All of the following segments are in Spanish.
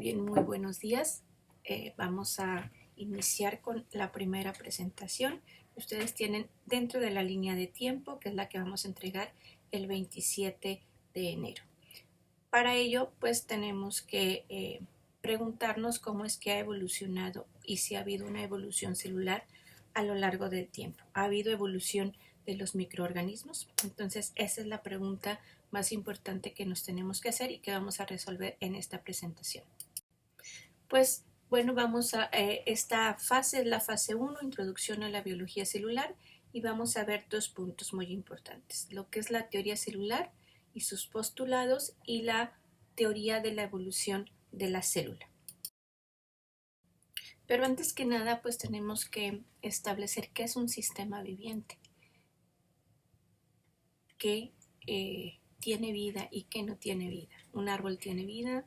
bien, muy buenos días. Vamos a iniciar con la primera presentación. Ustedes tienen dentro de la línea de tiempo, que es la que vamos a entregar el 27 de enero. Para ello, pues tenemos que preguntarnos cómo es que ha evolucionado y si ha habido una evolución celular a lo largo del tiempo. ¿Ha habido evolución de los microorganismos? Entonces, esa es la pregunta más importante que nos tenemos que hacer y que vamos a resolver en esta presentación. Pues bueno, vamos a esta fase es la fase 1, introducción a la biología celular, y vamos a ver dos puntos muy importantes, lo que es la teoría celular y sus postulados y la teoría de la evolución de la célula. Pero antes que nada, pues tenemos que establecer qué es un sistema viviente, qué tiene vida y qué no tiene vida. Un árbol tiene vida,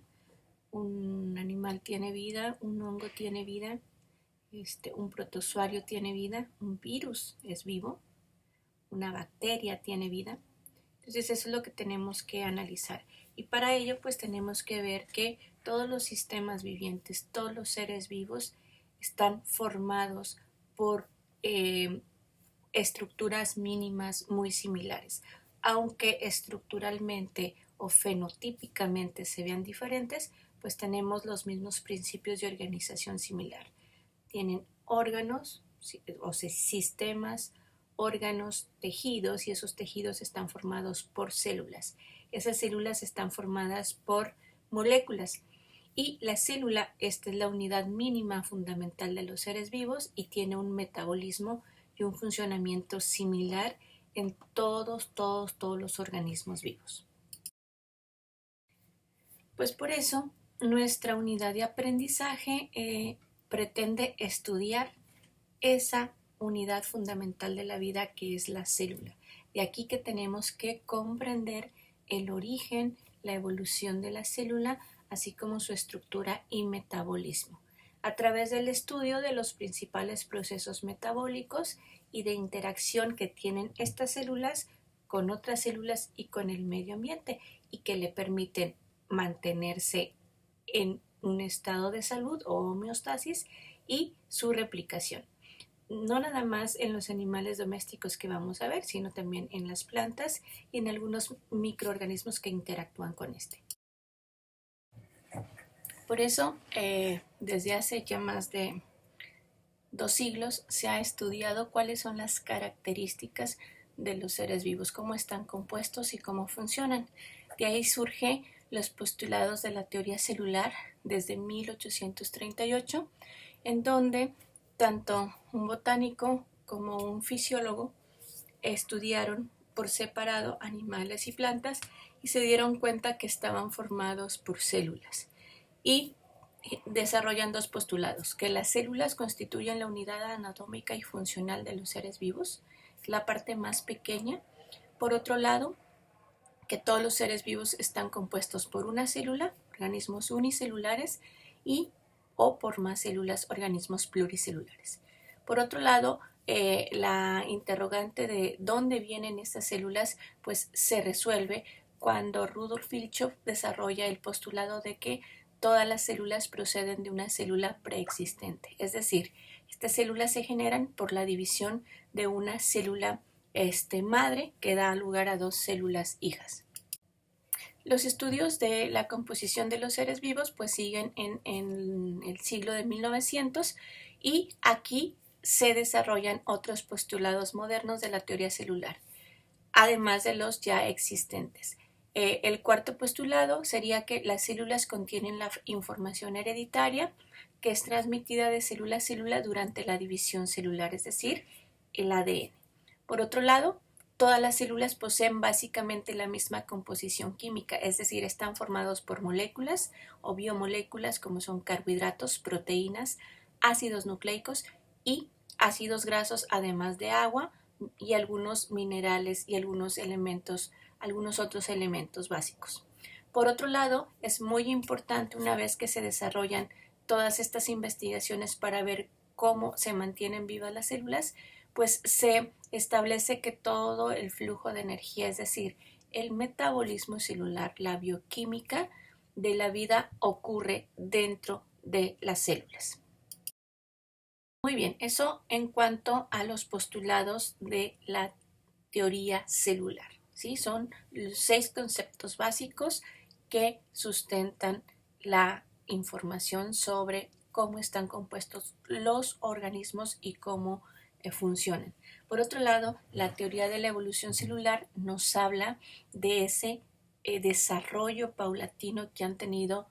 un animal tiene vida, un hongo tiene vida, un protozoario tiene vida, un virus es vivo, una bacteria tiene vida. Entonces eso es lo que tenemos que analizar. Y para ello pues tenemos que ver que todos los sistemas vivientes, todos los seres vivos están formados por estructuras mínimas muy similares. Aunque estructuralmente o fenotípicamente se vean diferentes, pues tenemos los mismos principios de organización similar. Tienen órganos, o sea, sistemas, órganos, tejidos, y esos tejidos están formados por células. Esas células están formadas por moléculas. Y la célula, esta es la unidad mínima fundamental de los seres vivos y tiene un metabolismo y un funcionamiento similar en todos los organismos vivos. Pues por eso nuestra unidad de aprendizaje pretende estudiar esa unidad fundamental de la vida que es la célula. De aquí que tenemos que comprender el origen, la evolución de la célula, así como su estructura y metabolismo, a través del estudio de los principales procesos metabólicos y de interacción que tienen estas células con otras células y con el medio ambiente, y que le permiten mantenerse en un estado de salud o homeostasis y su replicación. No nada más en los animales domésticos que vamos a ver, sino también en las plantas y en algunos microorganismos que interactúan con este. Por eso, desde hace ya más de 2 siglos se ha estudiado cuáles son las características de los seres vivos, cómo están compuestos y cómo funcionan. De ahí surgen los postulados de la teoría celular desde 1838, en donde tanto un botánico como un fisiólogo estudiaron por separado animales y plantas y se dieron cuenta que estaban formados por células, y desarrollan dos postulados: que las células constituyen la unidad anatómica y funcional de los seres vivos, la parte más pequeña. Por otro lado, que todos los seres vivos están compuestos por una célula, organismos unicelulares, y o por más células, organismos pluricelulares. Por otro lado, la interrogante de dónde vienen estas células pues se resuelve cuando Rudolf Virchow desarrolla el postulado de que todas las células proceden de una célula preexistente, es decir, estas células se generan por la división de una célula madre que da lugar a 2 células hijas. Los estudios de la composición de los seres vivos pues siguen en el siglo de 1900, y aquí se desarrollan otros postulados modernos de la teoría celular, además de los ya existentes. El cuarto postulado sería que las células contienen la información hereditaria que es transmitida de célula a célula durante la división celular, es decir, el ADN. Por otro lado, todas las células poseen básicamente la misma composición química, es decir, están formados por moléculas o biomoléculas como son carbohidratos, proteínas, ácidos nucleicos y ácidos grasos, además de agua y algunos minerales y algunos otros elementos básicos. Por otro lado, es muy importante, una vez que se desarrollan todas estas investigaciones para ver cómo se mantienen vivas las células, pues se establece que todo el flujo de energía, es decir, el metabolismo celular, la bioquímica, de la vida ocurre dentro de las células. Muy bien, eso en cuanto a los postulados de la teoría celular, ¿sí? Son 6 conceptos básicos que sustentan la información sobre cómo están compuestos los organismos y cómo funcionan. Por otro lado, la teoría de la evolución celular nos habla de ese desarrollo paulatino que han tenido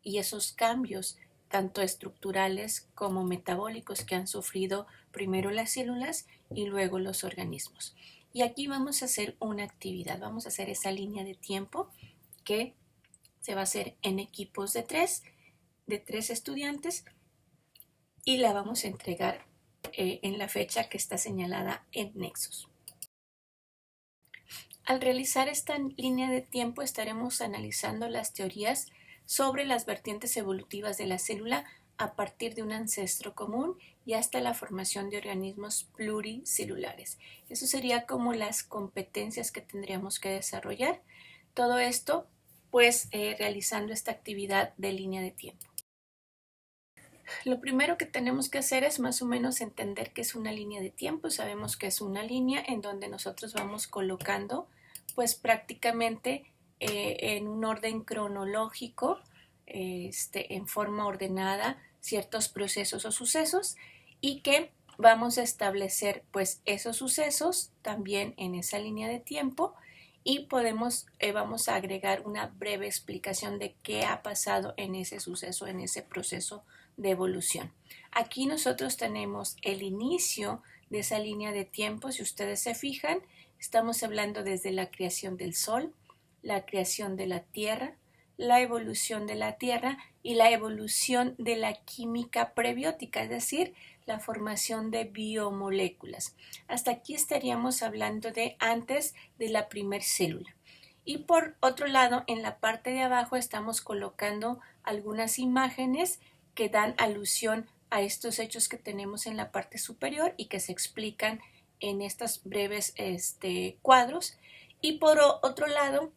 y esos cambios tanto estructurales como metabólicos que han sufrido primero las células y luego los organismos. Y aquí vamos a hacer una actividad, vamos a hacer esa línea de tiempo que se va a hacer en equipos de tres estudiantes y la vamos a entregar en la fecha que está señalada en Nexus. Al realizar esta línea de tiempo estaremos analizando las teorías sobre las vertientes evolutivas de la célula a partir de un ancestro común y hasta la formación de organismos pluricelulares. Eso sería como las competencias que tendríamos que desarrollar. Todo esto, pues, realizando esta actividad de línea de tiempo. Lo primero que tenemos que hacer es más o menos entender qué es una línea de tiempo. Sabemos que es una línea en donde nosotros vamos colocando, pues prácticamente en un orden cronológico, en forma ordenada, ciertos procesos o sucesos y que vamos a establecer pues esos sucesos también en esa línea de tiempo y vamos a agregar una breve explicación de qué ha pasado en ese suceso, en ese proceso de evolución. Aquí nosotros tenemos el inicio de esa línea de tiempo. Si ustedes se fijan, estamos hablando desde la creación del Sol, la creación de la Tierra, la evolución de la Tierra y la evolución de la química prebiótica, es decir, la formación de biomoléculas. Hasta aquí estaríamos hablando de antes de la primer célula. Y por otro lado, en la parte de abajo estamos colocando algunas imágenes que dan alusión a estos hechos que tenemos en la parte superior y que se explican en estos breves cuadros. Y por otro lado,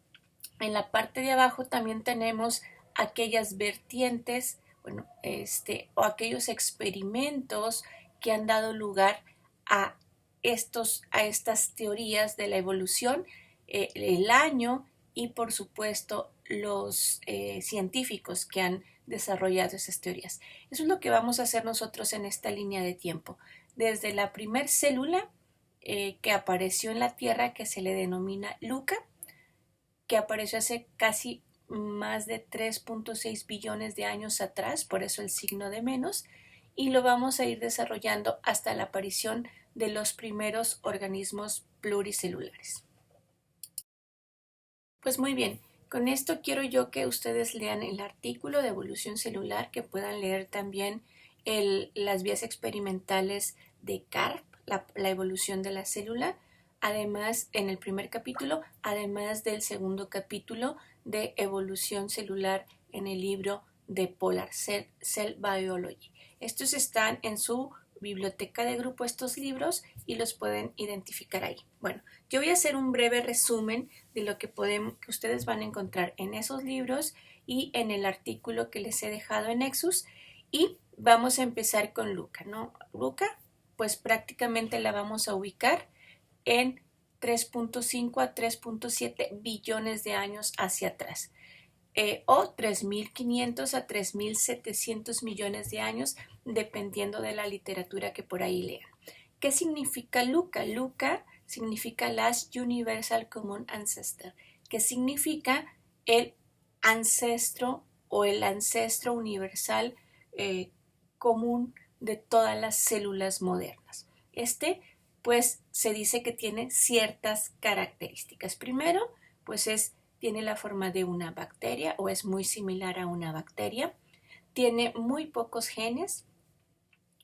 en la parte de abajo también tenemos aquellas vertientes, o aquellos experimentos que han dado lugar a estas teorías de la evolución, el año y por supuesto los científicos que han desarrollado esas teorías. Eso es lo que vamos a hacer nosotros en esta línea de tiempo. Desde la primer célula que apareció en la Tierra, que se le denomina Luca, que apareció hace casi más de 3.6 billones de años atrás, por eso el signo de menos, y lo vamos a ir desarrollando hasta la aparición de los primeros organismos pluricelulares. Pues muy bien, con esto quiero yo que ustedes lean el artículo de evolución celular, que puedan leer también las vías experimentales de Karp, la evolución de la célula, además en el primer capítulo, además del segundo capítulo de evolución celular en el libro de Polar Cell Biology. Estos están en su biblioteca de grupo, estos libros, y los pueden identificar ahí. Bueno, yo voy a hacer un breve resumen de lo que ustedes van a encontrar en esos libros y en el artículo que les he dejado en Nexus, y vamos a empezar con Luca, ¿no? Luca, pues prácticamente la vamos a ubicar en 3.5 a 3.7 billones de años hacia atrás, o 3.500 a 3.700 millones de años, dependiendo de la literatura que por ahí lean. ¿Qué significa Luca? Luca significa Last Universal Common Ancestor, que significa el ancestro o el ancestro universal común de todas las células modernas. Pues se dice que tiene ciertas características. Primero, pues tiene la forma de una bacteria o es muy similar a una bacteria. Tiene muy pocos genes,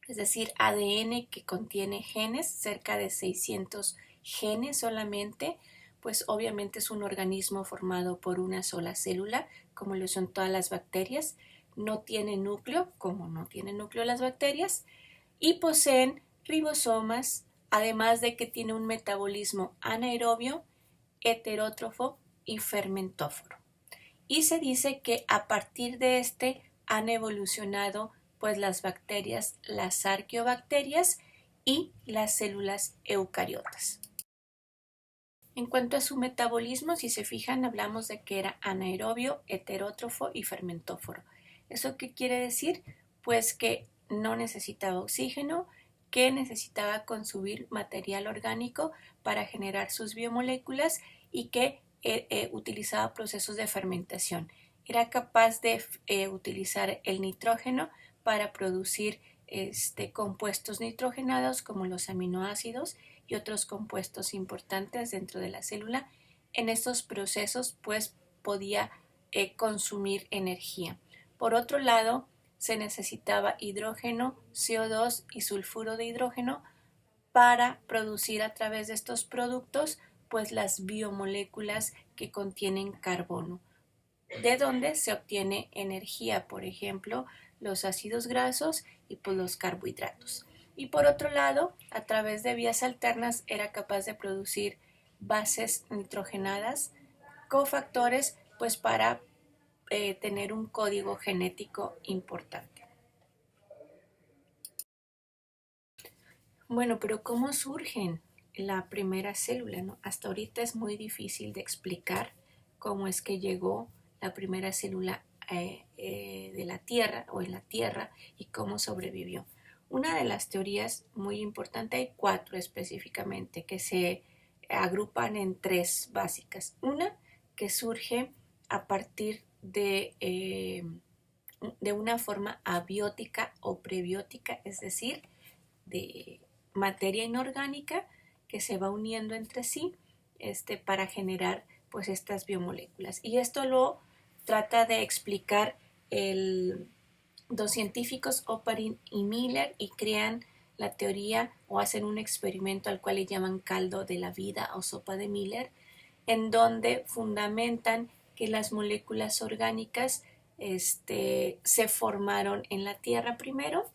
es decir, ADN que contiene genes, cerca de 600 genes solamente. Pues obviamente es un organismo formado por una sola célula, como lo son todas las bacterias. No tiene núcleo, como no tienen núcleo las bacterias, y poseen ribosomas, además de que tiene un metabolismo anaerobio, heterótrofo y fermentóforo. y se dice que a partir de este han evolucionado pues las bacterias, las arqueobacterias y las células eucariotas. En cuanto a su metabolismo, si se fijan, hablamos de que era anaerobio, heterótrofo y fermentóforo. ¿Eso qué quiere decir? Pues que no necesitaba oxígeno, que necesitaba consumir material orgánico para generar sus biomoléculas y que utilizaba procesos de fermentación. Era capaz de utilizar el nitrógeno para producir compuestos nitrogenados como los aminoácidos y otros compuestos importantes dentro de la célula. En estos procesos pues podía consumir energía. Por otro lado, se necesitaba hidrógeno, CO2 y sulfuro de hidrógeno para producir a través de estos productos pues las biomoléculas que contienen carbono, de donde se obtiene energía, por ejemplo, los ácidos grasos y pues los carbohidratos. Y por otro lado, a través de vías alternas era capaz de producir bases nitrogenadas, cofactores, pues para tener un código genético importante. Bueno, pero ¿cómo surgen la primera célula, ¿no? Hasta ahorita es muy difícil de explicar cómo es que llegó la primera célula de la Tierra o en la Tierra y cómo sobrevivió. Una de las teorías muy importantes, hay 4 específicamente, que se agrupan en 3 básicas. Una que surge a partir de una forma abiótica o prebiótica, es decir, de materia inorgánica que se va uniendo entre sí para generar pues estas biomoléculas. Y esto lo trata de explicar dos científicos, Oparin y Miller, y crean la teoría o hacen un experimento al cual le llaman caldo de la vida o sopa de Miller, en donde fundamentan que las moléculas orgánicas se formaron en la Tierra primero.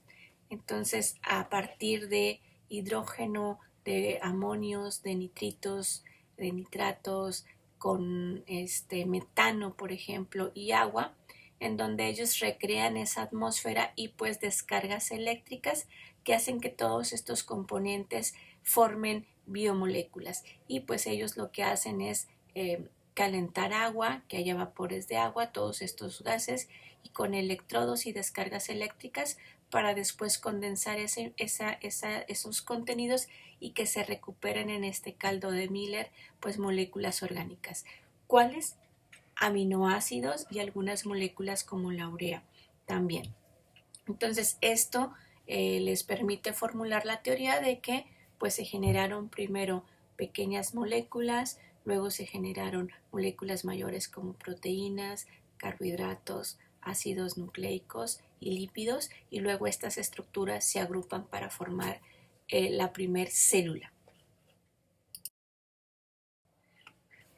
Entonces, a partir de hidrógeno, de amonios, de nitritos, de nitratos, con metano, por ejemplo, y agua, en donde ellos recrean esa atmósfera y pues descargas eléctricas que hacen que todos estos componentes formen biomoléculas. Y pues ellos lo que hacen es calentar agua, que haya vapores de agua, todos estos gases, y con electrodos y descargas eléctricas para después condensar esos contenidos y que se recuperen en este caldo de Miller pues moléculas orgánicas. ¿Cuáles? Aminoácidos y algunas moléculas como la urea también. Entonces esto les permite formular la teoría de que pues se generaron primero pequeñas moléculas, luego se generaron moléculas mayores como proteínas, carbohidratos, ácidos nucleicos y lípidos, y luego estas estructuras se agrupan para formar la primer célula.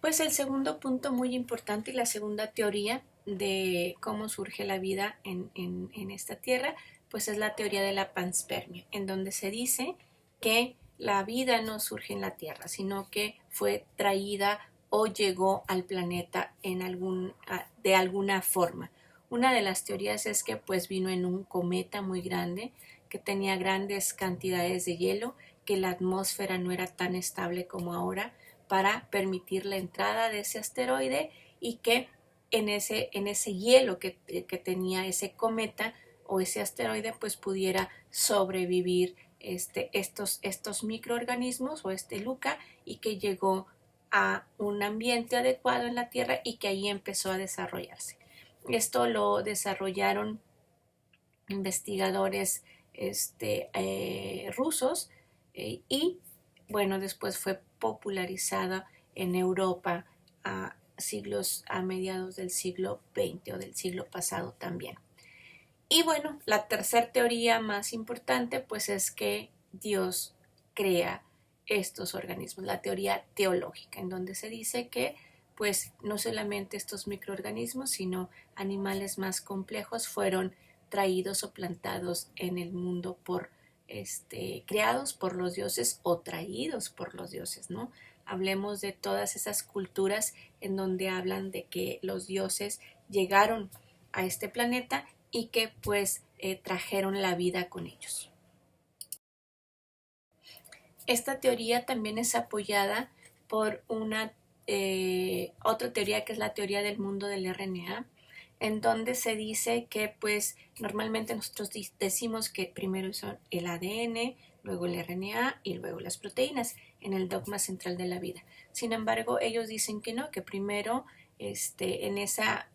Pues el segundo punto muy importante y la segunda teoría de cómo surge la vida en esta tierra, pues es la teoría de la panspermia, en donde se dice que la vida no surge en la Tierra, sino que fue traída o llegó al planeta de alguna forma. Una de las teorías es que pues vino en un cometa muy grande, que tenía grandes cantidades de hielo, que la atmósfera no era tan estable como ahora para permitir la entrada de ese asteroide, y que en ese hielo que tenía ese cometa o ese asteroide pues pudiera sobrevivir estos microorganismos o LUCA, y que llegó a un ambiente adecuado en la Tierra y que ahí empezó a desarrollarse. Esto lo desarrollaron investigadores rusos y bueno, después fue popularizada en Europa a mediados del siglo XX o del siglo pasado también. Y bueno, la tercera teoría más importante pues es que Dios crea estos organismos, la teoría teológica, en donde se dice que pues no solamente estos microorganismos, sino animales más complejos fueron traídos o plantados en el mundo creados por los dioses o traídos por los dioses, ¿no? Hablemos de todas esas culturas en donde hablan de que los dioses llegaron a este planeta y que pues trajeron la vida con ellos. Esta teoría también es apoyada por una otra teoría, que es la teoría del mundo del RNA, en donde se dice que pues normalmente nosotros decimos que primero son el ADN, luego el RNA y luego las proteínas en el dogma central de la vida. Sin embargo, ellos dicen que no, que primero en esa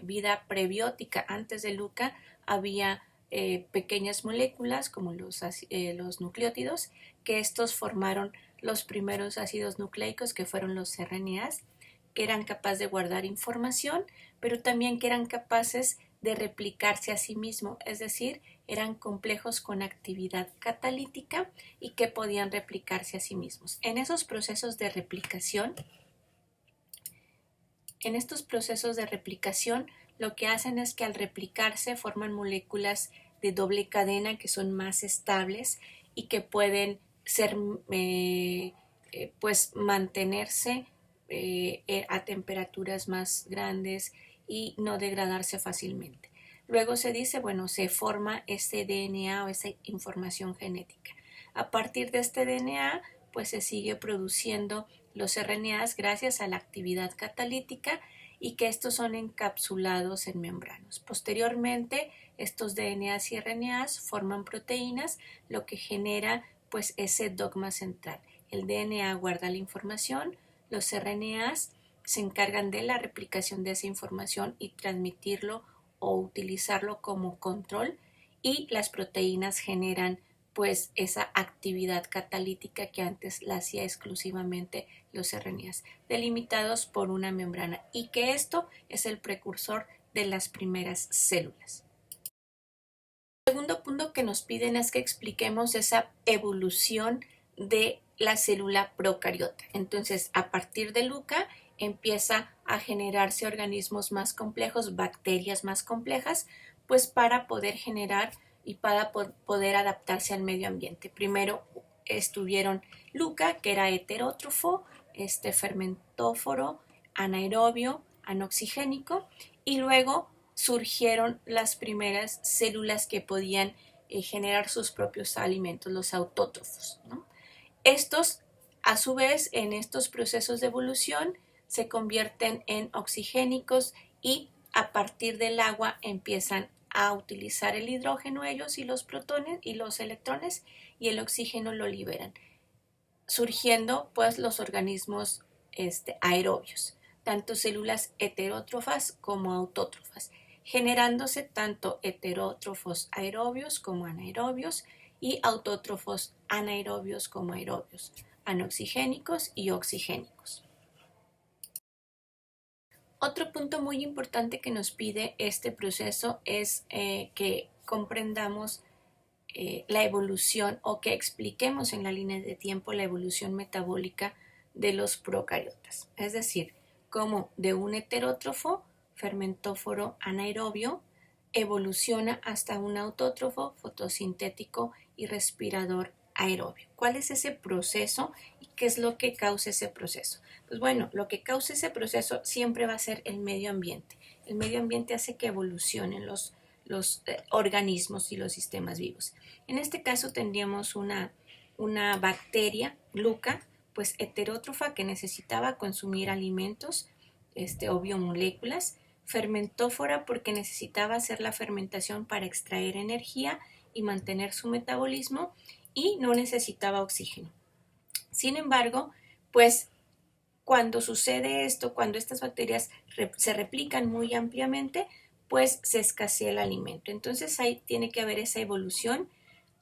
vida prebiótica antes de Luca había pequeñas moléculas como los nucleótidos, que estos formaron los primeros ácidos nucleicos, que fueron los RNAs, que eran capaces de guardar información, pero también que eran capaces de replicarse a sí mismos, es decir, eran complejos con actividad catalítica y que podían replicarse a sí mismos. En estos procesos de replicación, lo que hacen es que al replicarse forman moléculas de doble cadena que son más estables y que pueden ser pues mantenerse a temperaturas más grandes y no degradarse fácilmente. Luego se dice, bueno, se forma ese DNA o esa información genética. A partir de este DNA, pues se sigue produciendo los RNAs gracias a la actividad catalítica y que estos son encapsulados en membranas. Posteriormente, estos DNAs y RNAs forman proteínas, lo que genera pues ese dogma central. El DNA guarda la información, los RNAs se encargan de la replicación de esa información y transmitirlo o utilizarlo como control, y las proteínas generan pues esa actividad catalítica que antes la hacía exclusivamente los RNAs, delimitados por una membrana, y que esto es el precursor de las primeras células. El segundo punto que nos piden es que expliquemos esa evolución de la célula procariota. Entonces, a partir de Luca empieza a generarse organismos más complejos, bacterias más complejas, pues para poder generar y para poder adaptarse al medio ambiente. Primero estuvieron Luca, que era heterótrofo, fermentóforo, anaerobio, anoxigénico, y luego surgieron las primeras células que podían generar sus propios alimentos, los autótrofos, ¿no? Estos, a su vez, en estos procesos de evolución, se convierten en oxigénicos y a partir del agua empiezan a utilizar el hidrógeno ellos y los protones y los electrones, y el oxígeno lo liberan, surgiendo pues los organismos aerobios, tanto células heterótrofas como autótrofas, generándose tanto heterótrofos aerobios como anaerobios y autótrofos anaerobios como aerobios, anoxigénicos y oxigénicos. Otro punto muy importante que nos pide este proceso es que comprendamos la evolución, o que expliquemos en la línea de tiempo la evolución metabólica de los procariotas, es decir, cómo de un heterótrofo fermentóforo anaerobio evoluciona hasta un autótrofo fotosintético y respirador aerobio. ¿Cuál es ese proceso y qué es lo que causa ese proceso? Pues bueno, lo que causa ese proceso siempre va a ser el medio ambiente. El medio ambiente hace que evolucionen los organismos y los sistemas vivos. En este caso tendríamos una bacteria, Luca, pues heterótrofa, que necesitaba consumir alimentos o biomoléculas, fermentófora porque necesitaba hacer la fermentación para extraer energía y mantener su metabolismo, y no necesitaba oxígeno. Sin embargo, pues cuando sucede esto, cuando estas bacterias se replican muy ampliamente, pues se escasea el alimento. Entonces ahí tiene que haber esa evolución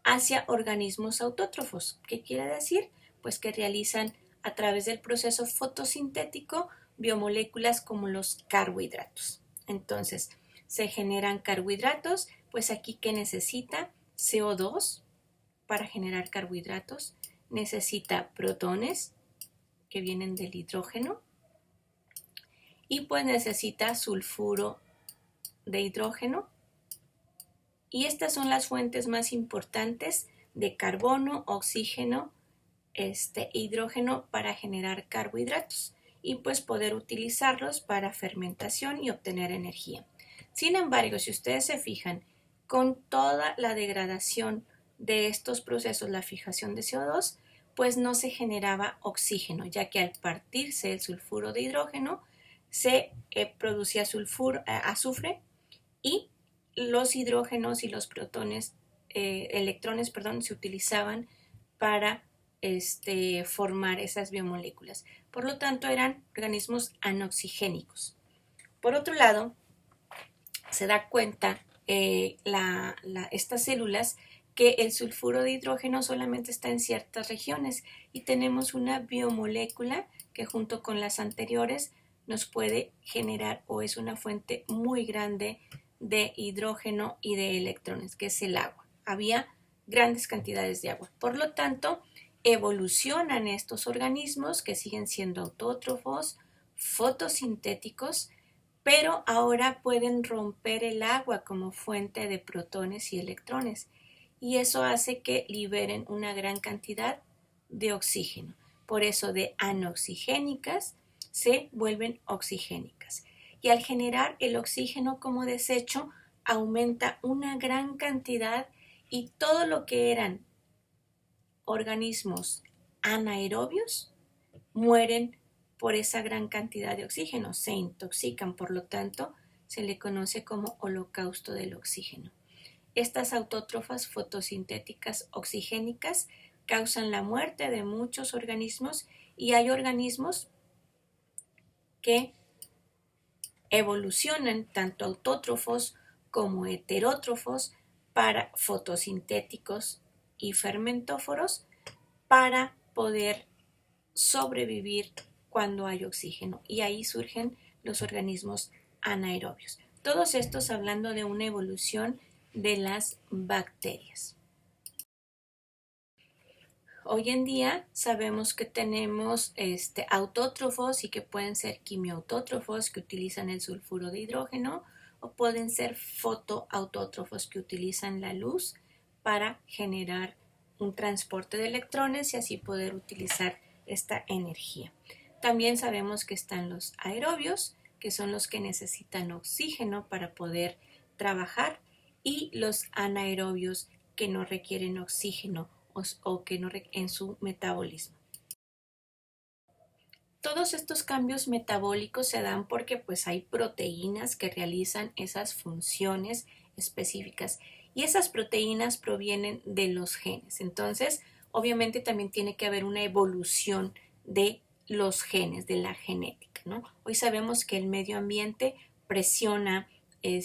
hacia organismos autótrofos. ¿Qué quiere decir? Pues que realizan a través del proceso fotosintético biomoléculas como los carbohidratos. Entonces se generan carbohidratos, pues aquí que necesita CO2 para generar carbohidratos, necesita protones que vienen del hidrógeno y pues necesita sulfuro de hidrógeno, y estas son las fuentes más importantes de carbono, oxígeno, hidrógeno para generar carbohidratos. y pues poder utilizarlos para fermentación y obtener energía. Sin embargo, si ustedes se fijan, con toda la degradación de estos procesos, la fijación de CO2, pues no se generaba oxígeno, ya que al partirse el sulfuro de hidrógeno se producía azufre, y los hidrógenos y los electrones, se utilizaban para formar esas biomoléculas. Por lo tanto, eran organismos anoxigénicos. Por otro lado, se da cuenta estas células que el sulfuro de hidrógeno solamente está en ciertas regiones y tenemos una biomolécula que junto con las anteriores nos puede generar o es una fuente muy grande de hidrógeno y de electrones, que es el agua. Había grandes cantidades de agua. Por lo tanto, evolucionan estos organismos que siguen siendo autótrofos, fotosintéticos, pero ahora pueden romper el agua como fuente de protones y electrones, y eso hace que liberen una gran cantidad de oxígeno. Por eso de anoxigénicas se vuelven oxigénicas. Y al generar el oxígeno como desecho, aumenta una gran cantidad y todo lo que eran organismos anaerobios mueren por esa gran cantidad de oxígeno, se intoxican, por lo tanto, se le conoce como holocausto del oxígeno. Estas autótrofas fotosintéticas oxigénicas causan la muerte de muchos organismos y hay organismos que evolucionan tanto autótrofos como heterótrofos para fotosintéticos y fermentóforos para poder sobrevivir cuando hay oxígeno, y ahí surgen los organismos anaerobios. Todos estos hablando de una evolución de las bacterias. Hoy en día sabemos que tenemos autótrofos y que pueden ser quimiautótrofos que utilizan el sulfuro de hidrógeno, o pueden ser fotoautótrofos que utilizan la luz para generar un transporte de electrones y así poder utilizar esta energía. También sabemos que están los aerobios, que son los que necesitan oxígeno para poder trabajar, y los anaerobios que no requieren oxígeno o que no en su metabolismo. Todos estos cambios metabólicos se dan porque pues hay proteínas que realizan esas funciones específicas y esas proteínas provienen de los genes. Entonces, obviamente también tiene que haber una evolución de los genes, de la genética, ¿no? Hoy sabemos que el medio ambiente presiona el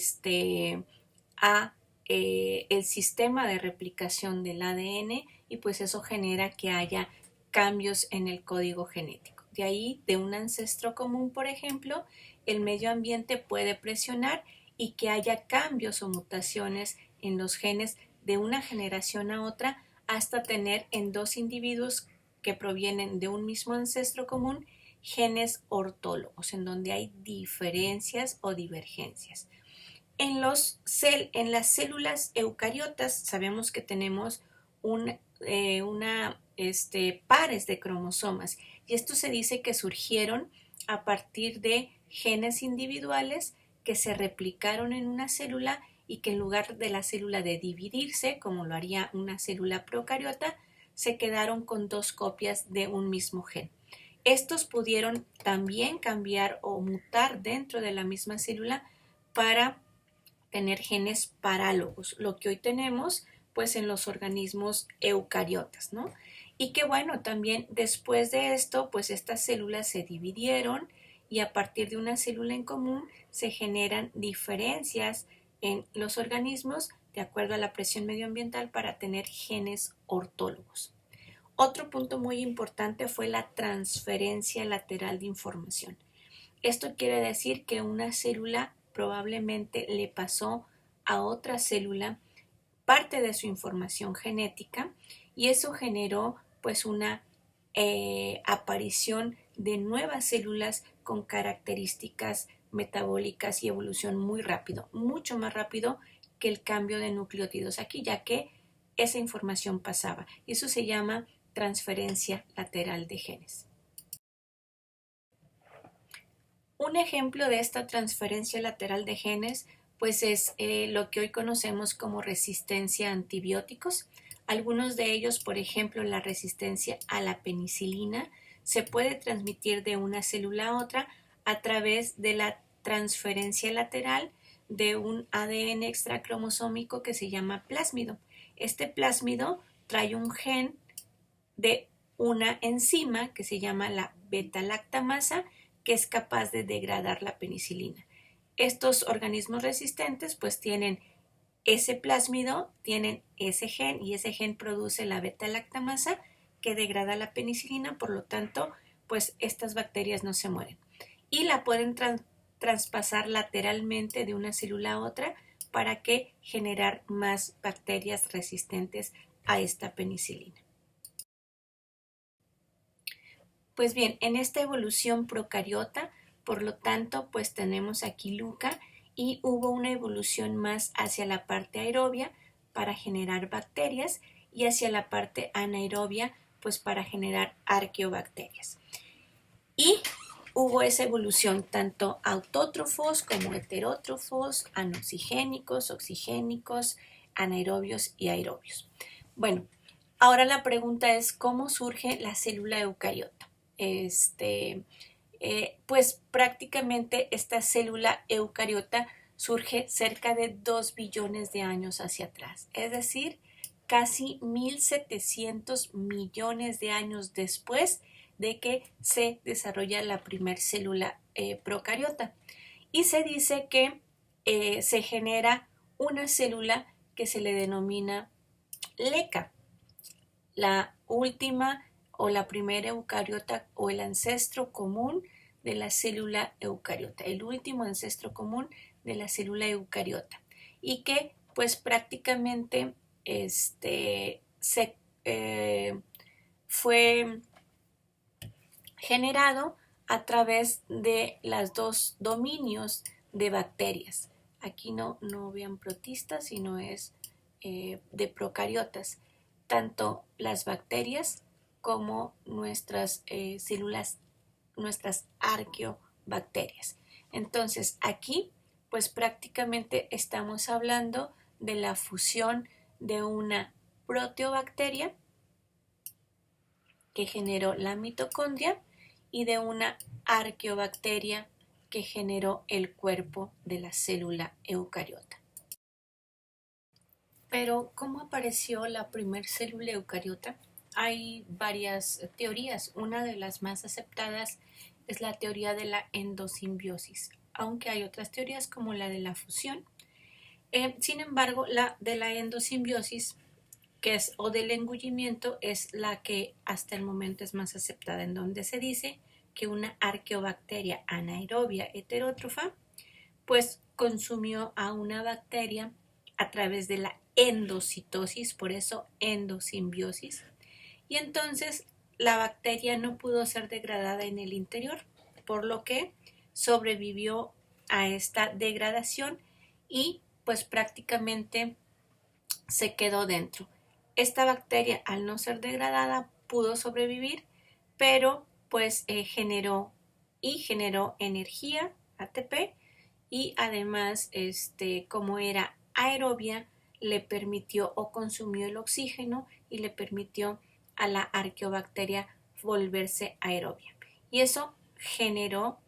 sistema de replicación del ADN y pues eso genera que haya cambios en el código genético. De ahí, de un ancestro común, por ejemplo, el medio ambiente puede presionar y que haya cambios o mutaciones en los genes de una generación a otra hasta tener en dos individuos que provienen de un mismo ancestro común genes ortólogos, en donde hay diferencias o divergencias. En las células eucariotas sabemos que tenemos pares de cromosomas, y esto se dice que surgieron a partir de genes individuales que se replicaron en una célula y que en lugar de la célula de dividirse, como lo haría una célula procariota, se quedaron con dos copias de un mismo gen. Estos pudieron también cambiar o mutar dentro de la misma célula para tener genes parálogos, lo que hoy tenemos pues en los organismos eucariotas, ¿no? Y que bueno, también después de esto, pues estas células se dividieron y a partir de una célula en común se generan diferencias en los organismos de acuerdo a la presión medioambiental para tener genes ortólogos. Otro punto muy importante fue la transferencia lateral de información. Esto quiere decir que una célula probablemente le pasó a otra célula parte de su información genética y eso generó pues una aparición de nuevas células con características metabólicas y evolución muy rápido, mucho más rápido que el cambio de nucleótidos aquí, ya que esa información pasaba. Eso se llama transferencia lateral de genes. Un ejemplo de esta transferencia lateral de genes pues es lo que hoy conocemos como resistencia a antibióticos. Algunos de ellos, por ejemplo, la resistencia a la penicilina, se puede transmitir de una célula a otra a través de la transferencia lateral de un ADN extracromosómico que se llama plásmido. Este plásmido trae un gen de una enzima que se llama la beta-lactamasa, que es capaz de degradar la penicilina. Estos organismos resistentes pues tienen ese plásmido, tienen ese gen y ese gen produce la beta-lactamasa que degrada la penicilina, por lo tanto pues estas bacterias no se mueren y la pueden traspasar lateralmente de una célula a otra para que generar más bacterias resistentes a esta penicilina. Pues bien, en esta evolución procariota, por lo tanto, pues tenemos aquí LUCA y hubo una evolución más hacia la parte aerobia para generar bacterias y hacia la parte anaerobia pues para generar arqueobacterias. Y hubo esa evolución tanto autótrofos como heterótrofos, anoxigénicos, oxigénicos, anaerobios y aerobios. Bueno, ahora la pregunta es ¿cómo surge la célula eucariota? Pues prácticamente esta célula eucariota surge cerca de 2 billones de años hacia atrás, es decir, casi 1.700 millones de años después de que se desarrolla la primer célula procariota. Y se dice que se genera una célula que se le denomina LECA, la última o la primera eucariota o el ancestro común de la célula eucariota, el último ancestro común de la célula eucariota y que pues prácticamente fue generado a través de los dos dominios de bacterias. Aquí no vean protistas, sino es de procariotas. Tanto las bacterias como nuestras células, nuestras arqueobacterias. Entonces aquí pues prácticamente estamos hablando de la fusión de una proteobacteria que generó la mitocondria y de una arqueobacteria que generó el cuerpo de la célula eucariota. Pero, ¿cómo apareció la primer célula eucariota? Hay varias teorías. Una de las más aceptadas es la teoría de la endosimbiosis, aunque hay otras teorías como la de la fusión. Sin embargo, la de la endosimbiosis o del engullimiento es la que hasta el momento es más aceptada, en donde se dice que una arqueobacteria anaerobia heterótrofa pues consumió a una bacteria a través de la endocitosis, por eso endosimbiosis, y entonces la bacteria no pudo ser degradada en el interior, por lo que sobrevivió a esta degradación y pues prácticamente se quedó dentro. Esta bacteria, al no ser degradada, pudo sobrevivir, pero pues generó energía, ATP, y además, como era aerobia, le permitió o consumió el oxígeno y le permitió a la arqueobacteria volverse aerobia. Y eso generó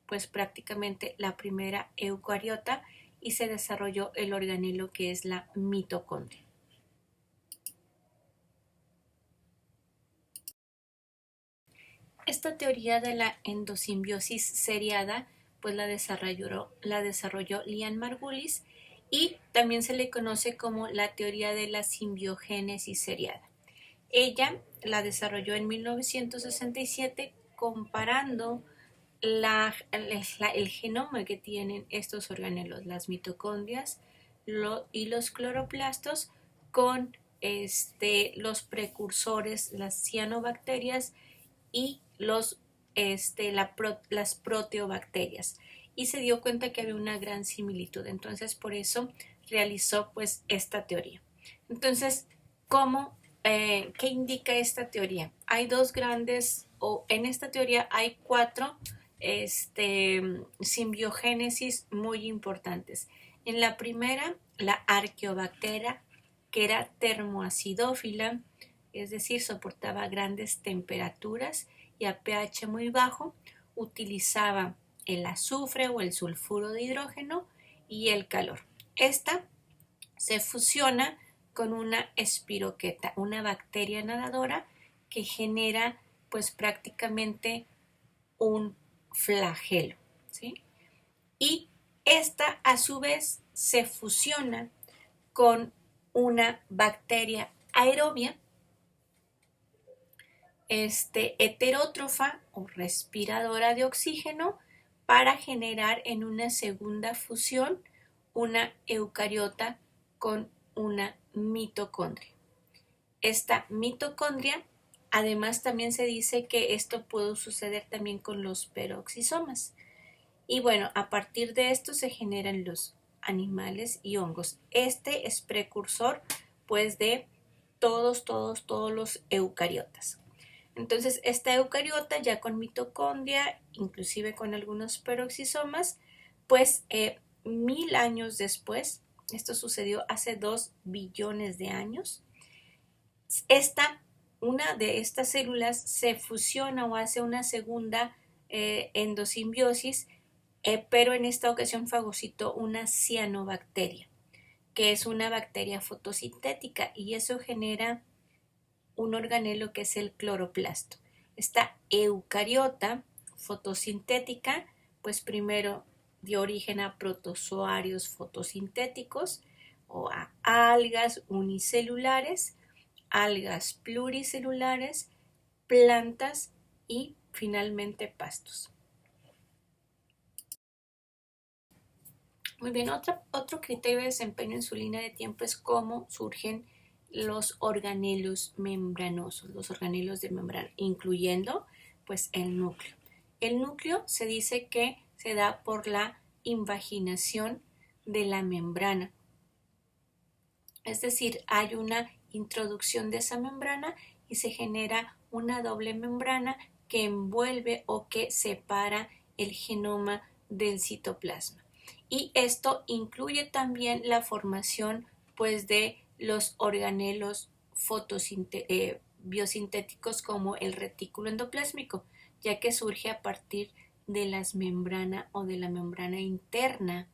pues prácticamente la primera eucariota y se desarrolló el organelo que es la mitocondria. Esta teoría de la endosimbiosis seriada pues la desarrolló Lian Margulis y también se le conoce como la teoría de la simbiogénesis seriada. Ella la desarrolló en 1967 comparando el genoma que tienen estos organelos, las mitocondrias y los cloroplastos con los precursores, las cianobacterias y las proteobacterias y se dio cuenta que había una gran similitud. Entonces por eso realizó pues esta teoría. Entonces, ¿qué indica esta teoría? Hay dos grandes, o en esta teoría hay 4 simbiogénesis muy importantes. En la primera, la arqueobacteria, que era termoacidófila, es decir, soportaba grandes temperaturas y a pH muy bajo, utilizaba el azufre o el sulfuro de hidrógeno y el calor. Esta se fusiona con una espiroqueta, una bacteria nadadora que genera pues prácticamente un flagelo, ¿sí? Y esta a su vez se fusiona con una bacteria aerobia, heterótrofa o respiradora de oxígeno, para generar en una segunda fusión una eucariota con una mitocondria. Esta mitocondria, además, también se dice que esto puede suceder también con los peroxisomas. Y bueno, a partir de esto se generan los animales y hongos. Este es precursor pues de todos los eucariotas. Entonces, esta eucariota ya con mitocondria, inclusive con algunos peroxisomas, pues 1000 años después, esto sucedió hace 2 billones de años, una de estas células se fusiona o hace una segunda endosimbiosis, pero en esta ocasión fagocitó una cianobacteria, que es una bacteria fotosintética, y eso genera un organelo que es el cloroplasto. Esta eucariota fotosintética, pues primero dio origen a protozoarios fotosintéticos o a algas unicelulares, algas pluricelulares, plantas y finalmente pastos. Muy bien, otro criterio de desempeño en su línea de tiempo es cómo surgen los organelos membranosos, los organelos de membrana, incluyendo pues el núcleo. El núcleo se dice que se da por la invaginación de la membrana, es decir, hay una introducción de esa membrana y se genera una doble membrana que envuelve o que separa el genoma del citoplasma. Y esto incluye también la formación pues de los organelos biosintéticos como el retículo endoplásmico, ya que surge a partir de las membranas o de la membrana interna,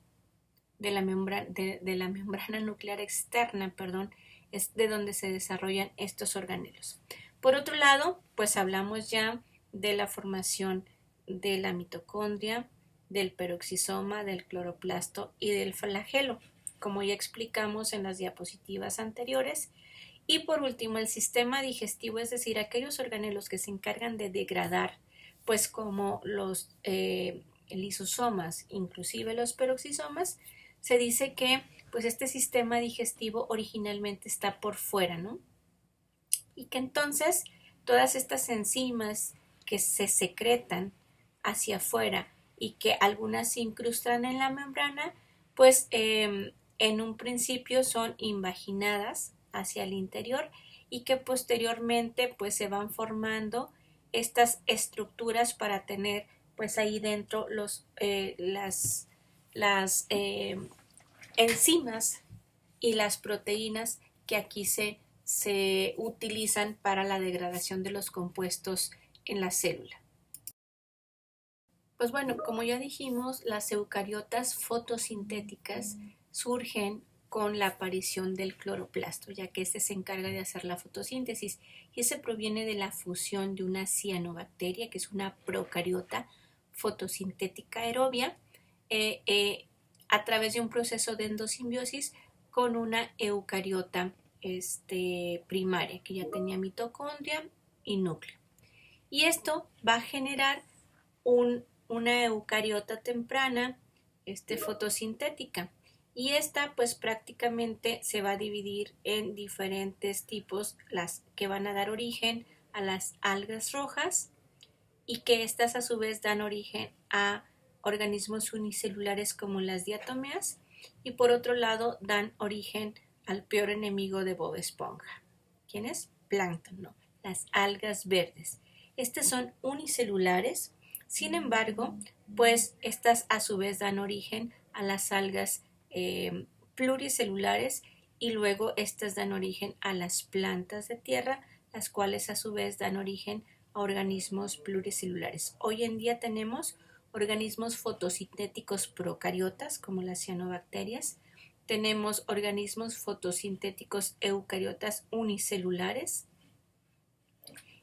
de la membrana nuclear externa, perdón, es de donde se desarrollan estos organelos. Por otro lado, pues hablamos ya de la formación de la mitocondria, del peroxisoma, del cloroplasto y del flagelo, como ya explicamos en las diapositivas anteriores. Y por último, el sistema digestivo, es decir, aquellos organelos que se encargan de degradar, pues como los lisosomas, inclusive los peroxisomas, se dice que pues este sistema digestivo originalmente está por fuera, ¿no? Y que entonces todas estas enzimas que se secretan hacia afuera y que algunas se incrustan en la membrana, pues en un principio son invaginadas hacia el interior y que posteriormente pues se van formando estas estructuras para tener pues ahí dentro las enzimas y las proteínas que aquí se utilizan para la degradación de los compuestos en la célula. Pues bueno, como ya dijimos, las eucariotas fotosintéticas surgen con la aparición del cloroplasto, ya que este se encarga de hacer la fotosíntesis, y ese proviene de la fusión de una cianobacteria, que es una procariota fotosintética aerobia, a través de un proceso de endosimbiosis con una eucariota primaria, que ya tenía mitocondria y núcleo. Y esto va a generar una eucariota temprana fotosintética, y esta pues prácticamente se va a dividir en diferentes tipos, las que van a dar origen a las algas rojas, y que estas a su vez dan origen a organismos unicelulares como las diatomeas, y por otro lado dan origen al peor enemigo de Bob Esponja. ¿Quién es? Plancton, no, las algas verdes. Estas son unicelulares, Sin embargo, pues estas a su vez dan origen a las algas pluricelulares y luego estas dan origen a las plantas de tierra, las cuales a su vez dan origen a organismos pluricelulares. Hoy en día tenemos organismos fotosintéticos procariotas como las cianobacterias, tenemos organismos fotosintéticos eucariotas unicelulares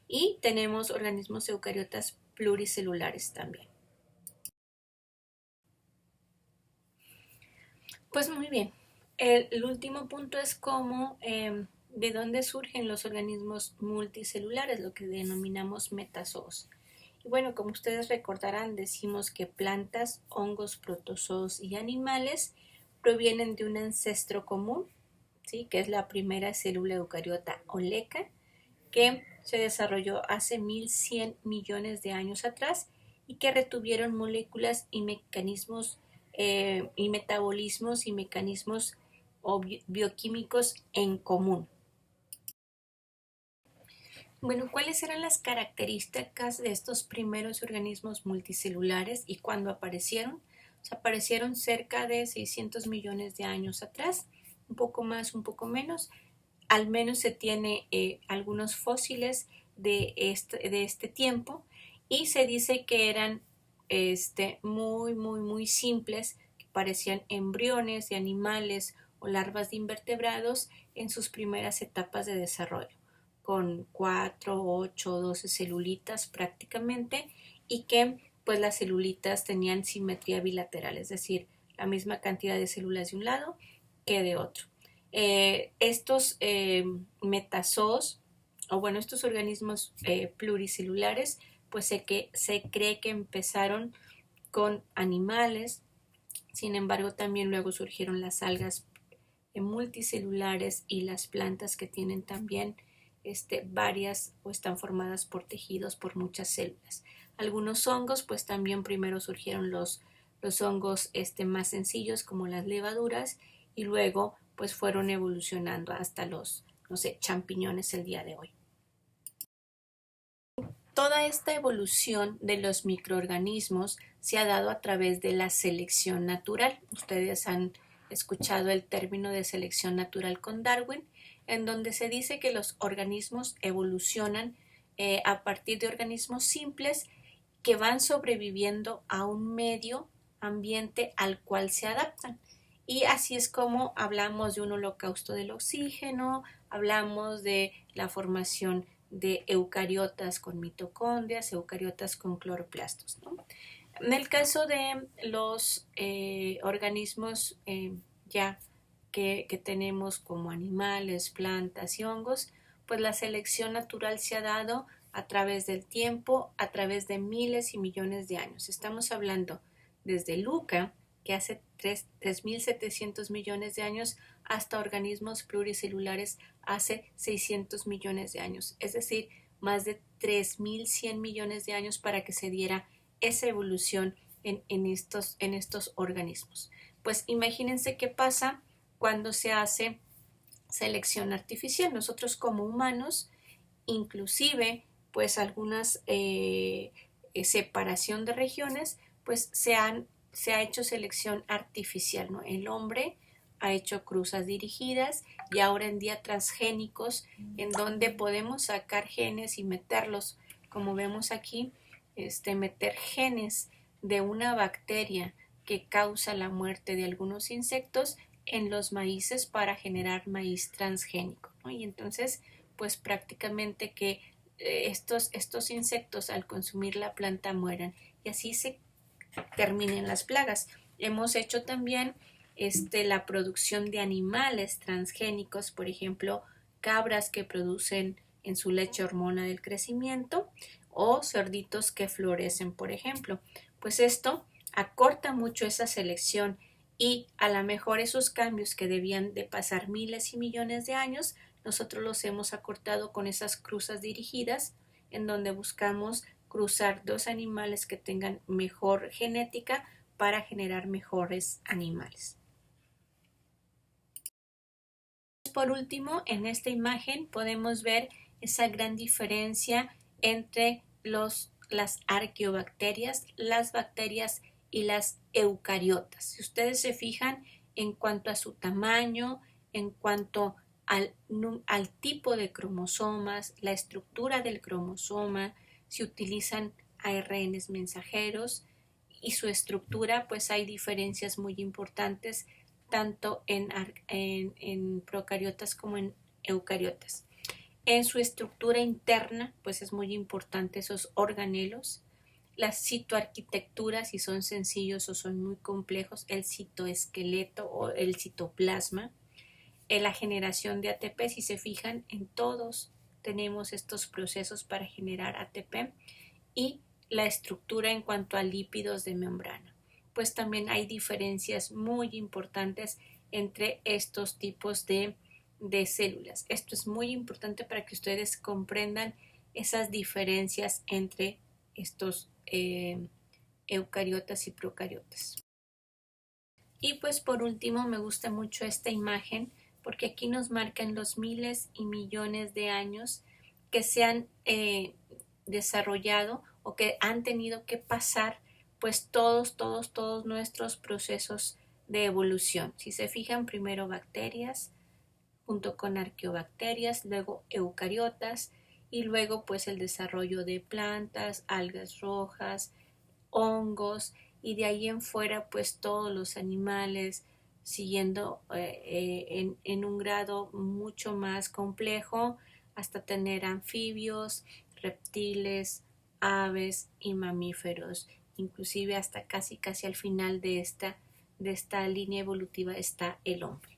y tenemos organismos eucariotas pluricelulares también. Pues muy bien, el último punto es cómo, de dónde surgen los organismos multicelulares, lo que denominamos metazoos. Y bueno, como ustedes recordarán, decimos que plantas, hongos, protozoos y animales provienen de un ancestro común, ¿sí? Que es la primera célula eucariota oleca, que se desarrolló hace 1100 millones de años atrás y que retuvieron moléculas y mecanismos y metabolismos y mecanismos bioquímicos en común. Bueno, ¿cuáles eran las características de estos primeros organismos multicelulares y cuándo aparecieron? O sea, aparecieron cerca de 600 millones de años atrás, un poco más, un poco menos. Al menos se tiene algunos fósiles de este tiempo y se dice que eran muy simples, que parecían embriones de animales o larvas de invertebrados en sus primeras etapas de desarrollo, con 4, 8, 12 celulitas prácticamente, y que pues las celulitas tenían simetría bilateral, es decir, la misma cantidad de células de un lado que de otro. Estos metazoos, o bueno, estos organismos pluricelulares, pues se cree que empezaron con animales. Sin embargo, también luego surgieron las algas multicelulares y las plantas que tienen también varias o están formadas por tejidos por muchas células. Algunos hongos, pues también primero surgieron los hongos más sencillos como las levaduras y luego pues fueron evolucionando hasta los, no sé, champiñones el día de hoy. Toda esta evolución de los microorganismos se ha dado a través de la selección natural. Ustedes han escuchado el término de selección natural con Darwin, en donde se dice que los organismos evolucionan a partir de organismos simples que van sobreviviendo a un medio ambiente al cual se adaptan. Y así es como hablamos de un holocausto del oxígeno, hablamos de la formación de eucariotas con mitocondrias, eucariotas con cloroplastos, ¿no? En el caso de los organismos ya que tenemos como animales, plantas y hongos, pues la selección natural se ha dado a través del tiempo, a través de miles y millones de años. Estamos hablando desde Luca, que hace 3.700 millones de años, hasta organismos pluricelulares hace 600 millones de años. Es decir, más de 3.100 millones de años para que se diera esa evolución en estos organismos. Pues imagínense qué pasa cuando se hace selección artificial. Nosotros como humanos, inclusive pues algunas separación de regiones, pues se ha hecho selección artificial, ¿no? El hombre ha hecho cruzas dirigidas y ahora en día transgénicos, en donde podemos sacar genes y meterlos, como vemos aquí, meter genes de una bacteria que causa la muerte de algunos insectos en los maíces para generar maíz transgénico, ¿no? Y entonces pues prácticamente que estos insectos al consumir la planta mueran y así se terminen las plagas. Hemos hecho también la producción de animales transgénicos, por ejemplo, cabras que producen en su leche hormona del crecimiento o cerditos que florecen, por ejemplo. Pues esto acorta mucho esa selección y a lo mejor esos cambios que debían de pasar miles y millones de años, nosotros los hemos acortado con esas cruzas dirigidas en donde buscamos cruzar dos animales que tengan mejor genética para generar mejores animales. Por último, en esta imagen podemos ver esa gran diferencia entre los las arqueobacterias, las bacterias y las eucariotas. Si ustedes se fijan en cuanto a su tamaño, en cuanto al tipo de cromosomas, la estructura del cromosoma, si utilizan ARNs mensajeros y su estructura, pues hay diferencias muy importantes tanto en procariotas como en eucariotas. En su estructura interna, pues es muy importante esos organelos, las citoarquitecturas, si son sencillos o son muy complejos, el citoesqueleto o el citoplasma, la generación de ATP, si se fijan, en todos tenemos estos procesos para generar ATP y la estructura en cuanto a lípidos de membrana. Pues también hay diferencias muy importantes entre estos tipos de células. Esto es muy importante para que ustedes comprendan esas diferencias entre estos eucariotas y procariotas. Y pues por último me gusta mucho esta imagen porque aquí nos marcan los miles y millones de años que se han desarrollado o que han tenido que pasar pues todos nuestros procesos de evolución. Si se fijan, primero bacterias junto con arqueobacterias, luego eucariotas y luego pues el desarrollo de plantas, algas rojas, hongos y de ahí en fuera pues todos los animales siguiendo en un grado mucho más complejo hasta tener anfibios, reptiles, aves y mamíferos, inclusive hasta casi al final de esta línea evolutiva está el hombre.